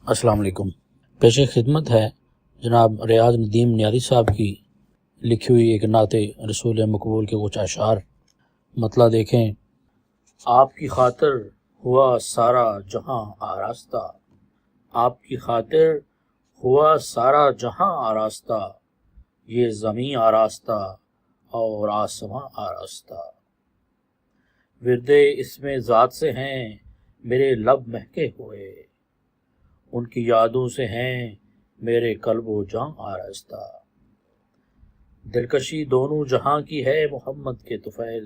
السلام علیکم۔ پیش خدمت ہے جناب ریاض ندیم نیازی صاحب کی لکھی ہوئی ایک نعت رسول مقبول کے کچھ اشعار۔ مطلع دیکھیں۔ آپ کی خاطر ہوا سارا جہاں آراستہ، آپ کی خاطر ہوا سارا جہاں آراستہ، یہ زمیں آراستہ اور آسماں آراستہ۔ ورد اسم ذات سے ہیں میرے لب مہکے ہوئے، ان کی یادوں سے ہیں میرے قلب و جاں آراستہ۔ دلکشی دونوں جہاں کی ہے محمد کے طفیل،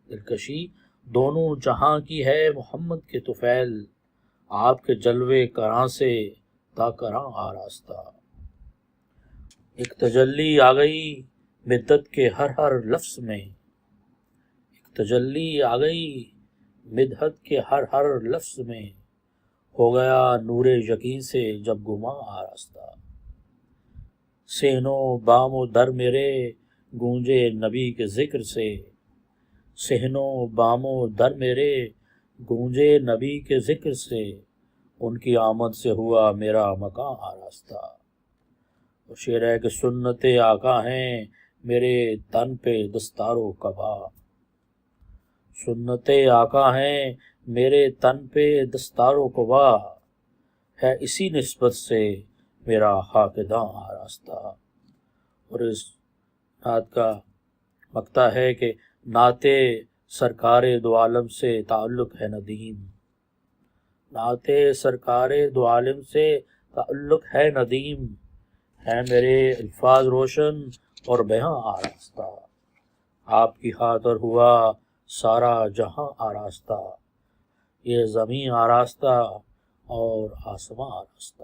دلکشی دونوں جہاں کی ہے محمد کے طفیل، آپ کے جلوے کراں سے تا کراں آراستہ۔ ایک تجلی آ گئی مدت کے ہر ہر لفظ میں، ایک تجلی آ گئی مدحت کے ہر ہر لفظ میں، ہو گیا نور یقین سے جب گماں آراستہ۔ صحن و بام و در میرے گونجے نبی کے ذکر سے، صحن و بام و در میرے گونجے نبی کے ذکر سے، ان کی آمد سے ہوا میرا مکاں آراستہ۔ وہ شعر ہے کہ سنت آقا ہیں میرے تن پہ دستار و قبا، سنت آقا ہیں میرے تن پہ دستار و قبا، ہے اسی نسبت سے میرا خاکداں آراستہ۔ اور اس نعت کا مقطع ہے کہ نعت سرکار دو عالم سے تعلق ہے ندیم، نعت سرکار دو عالم سے تعلق ہے ندیم، ہے میرے الفاظ روشن اور بیاں آراستہ۔ آپ کی خاطر ہوا سارا جہاں آراستہ، یہ زمیں آراستہ اور آسماں آراستہ۔